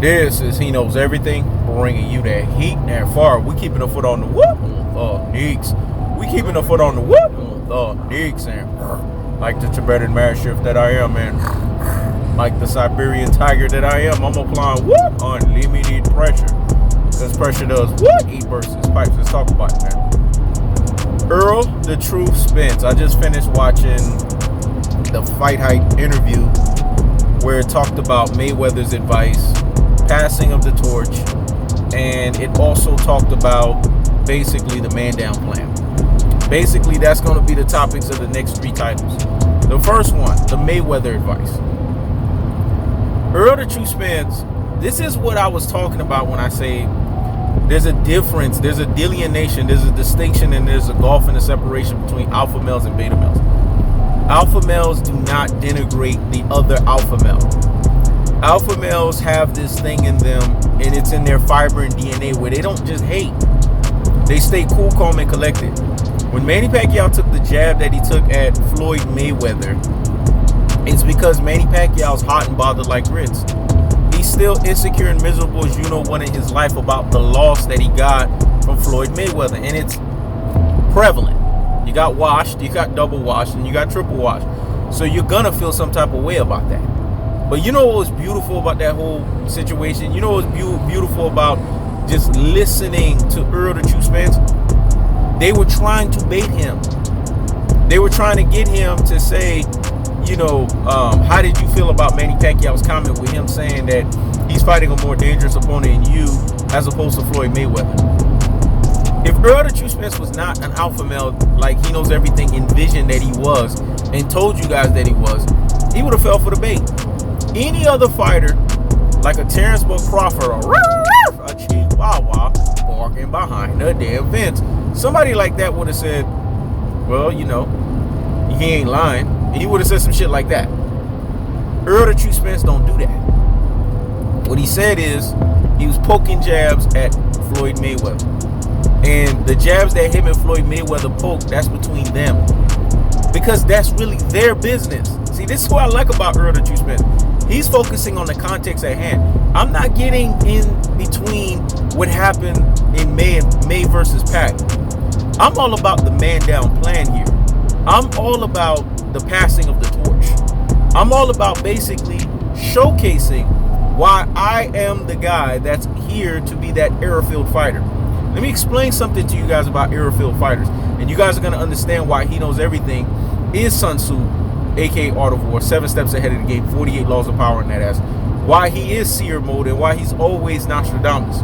This is He Knows Everything, bringing you that heat that far. We keeping a foot on the whoop, Neeks. We keeping a foot on the whoop, Neeks. And like the Tibetan Mastiff that I am, and like the Siberian Tiger that I am, I'm applying whoop unlimited pressure. Because pressure does what? Heat versus pipes. Let's talk about it, man. Errol the Truth Spence. I just finished watching the Fight Hype interview where it talked about Mayweather's advice, passing of the torch, and it also talked about basically the man down plan. Basically, that's going to be the topics of the next 3 titles. The first one, the Mayweather advice. Errol the Truth Spence, this is what I was talking about when I say there's a difference, there's a delineation, there's a distinction, and there's a gulf and a separation between alpha males and beta males. Alpha males do not denigrate the other alpha male. Alpha males have this thing in them, and it's in their fiber and DNA, where they don't just hate. They stay cool, calm, and collected. When Manny Pacquiao took the jab that he took at Floyd Mayweather, it's because Manny Pacquiao's hot and bothered like grits. He's still insecure and miserable as you know what in his life about the loss that he got from Floyd Mayweather, and it's prevalent. You got washed, you got double washed, and you got triple washed. So you're gonna feel some type of way about that. But you know what was beautiful about that whole situation? You know what was beautiful about just listening to Errol the Truth Spence? They were trying to bait him. They were trying to get him to say, how did you feel about Manny Pacquiao's comment with him saying that he's fighting a more dangerous opponent in you as opposed to Floyd Mayweather? If Errol the Truth Spence was not an alpha male like He Knows Everything envisioned that he was and told you guys that he was, he would have fell for the bait. Any other fighter, like a Terrence Buck Crawford or a Chihuahua walking behind the damn fence, somebody like that would have said, well, he ain't lying. And he would have said some shit like that. Errol the Truth Spence don't do that. What he said is he was poking jabs at Floyd Mayweather. And the jabs that him and Floyd Mayweather poked, that's between them. Because that's really their business. See, this is what I like about Errol the Truth Spence. He's focusing on the context at hand. I'm not getting in between what happened in May versus Pac. I'm all about the man down plan here. I'm all about the passing of the torch. I'm all about basically showcasing why I am the guy that's here to be that airfield fighter. Let me explain something to you guys about airfield fighters, and you guys are going to understand why He Knows Everything is Sun Tzu, aka Art of War, 7 steps ahead of the game, 48 laws of power in that ass, why he is seer mode, and why he's always Nostradamus.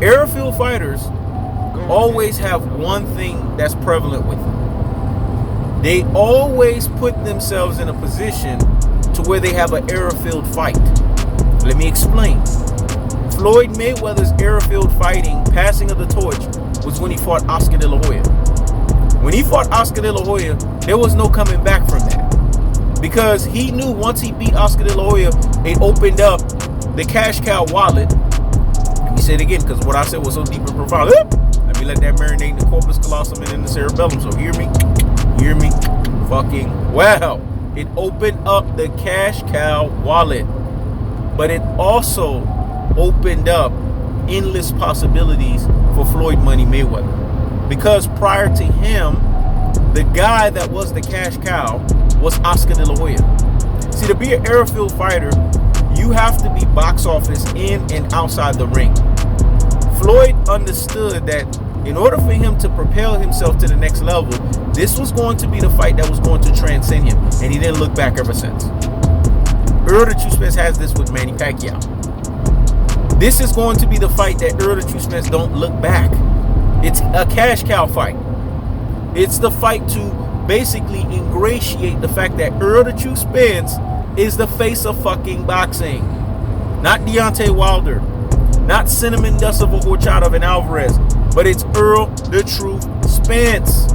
Airfield fighters always have one thing that's prevalent with them. They always put themselves in a position to where they have an airfield fight. Let me explain. Floyd Mayweather's airfield fighting, passing of the torch, was when he fought Oscar De La Hoya. When he fought Oscar De La Hoya, there was no coming back from that. Because he knew once he beat Oscar De La Hoya, it opened up the cash cow wallet. Let me say it again, because what I said was so deep and profound. Let me let that marinate in the corpus callosum and in the cerebellum. So hear me fucking well. It opened up the cash cow wallet, but it also opened up endless possibilities for Floyd Money Mayweather, because prior to him, the guy that was the cash cow was Oscar De La Hoya. See, to be an airfield fighter, you have to be box office in and outside the ring. Floyd understood that in order for him to propel himself to the next level, this was going to be the fight that was going to transcend him, and he didn't look back ever since. Errol the Truth Spence has this with Manny Pacquiao. This is going to be the fight that Errol the Truth Spence don't look back. It's a cash cow fight. It's the fight to basically ingratiate the fact that Errol the Truth Spence is the face of fucking boxing. Not Deontay Wilder. Not Cinnamon Dust of a Horchata and Alvarez. But it's Errol the Truth Spence.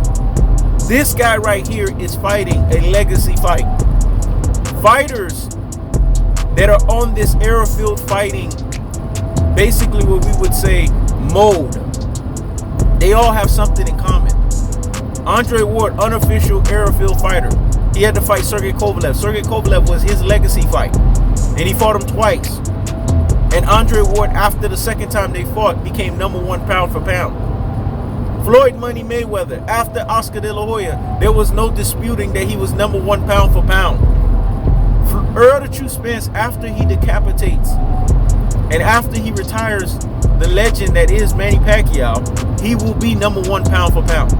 This guy right here is fighting a legacy fight. Fighters that are on this airfield fighting, basically what we would say mode, they all have something in common. Andre Ward, unofficial airfield fighter. He had to fight Sergey Kovalev. Sergey Kovalev was his legacy fight, and he fought him twice. And Andre Ward, after the second time they fought, became number 1 pound for pound. Floyd Money Mayweather, after Oscar De La Hoya, there was no disputing that he was number 1 pound for pound. Errol the True Spence, after he decapitates and after he retires the legend that is Manny Pacquiao, he will be number 1 pound for pound.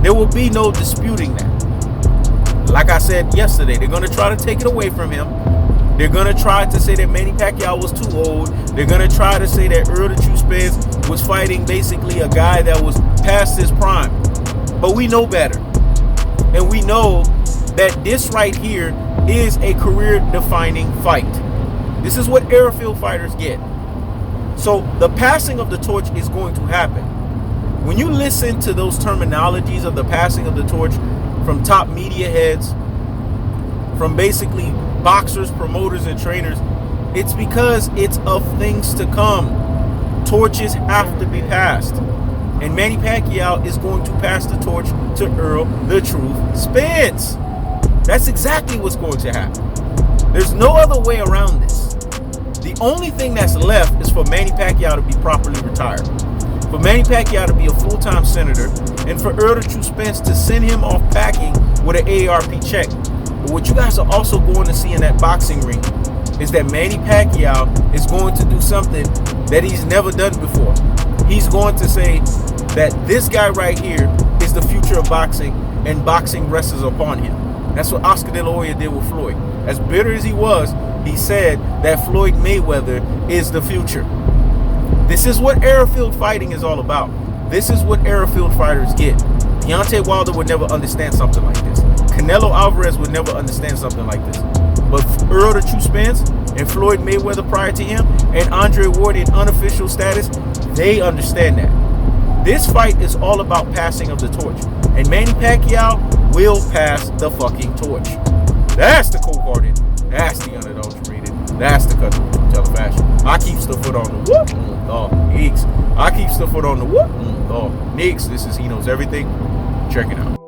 There will be no disputing that. Like I said yesterday, they're going to try to take it away from him. They're going to try to say that Manny Pacquiao was too old. They're going to try to say that Errol the True Spence was fighting basically a guy that was past his prime. But we know better. And we know that this right here is a career-defining fight. This is what airfield fighters get. So the passing of the torch is going to happen. When you listen to those terminologies of the passing of the torch from top media heads, from basically boxers, promoters, and trainers, it's because it's of things to come. Torches have to be passed. And Manny Pacquiao is going to pass the torch to Errol the Truth Spence. That's exactly what's going to happen. There's no other way around this. The only thing that's left is for Manny Pacquiao to be properly retired, for Manny Pacquiao to be a full-time senator, and for Errol the True Spence to send him off packing with an AARP check. But what you guys are also going to see in that boxing ring is that Manny Pacquiao is going to do something that he's never done before. He's going to say that this guy right here is the future of boxing, and boxing rests upon him. That's what Oscar De La Hoya did with Floyd. As bitter as he was, he said that Floyd Mayweather is the future. This is what airfield fighting is all about. This is what airfield fighters get. Deontay Wilder would never understand something like this. Canelo Alvarez would never understand something like this. But Errol the True Spence and Floyd Mayweather prior to him and Andre Ward in unofficial status, they understand that. This fight is all about passing of the torch. And Manny Pacquiao will pass the fucking torch. That's the cold-hearted. That's the unadulterated. That's the cutthroat truth-teller fashion. I keep the foot on the whoop. Nicks. I keep the foot on the whoop. Nicks. This is He Knows Everything. Check it out.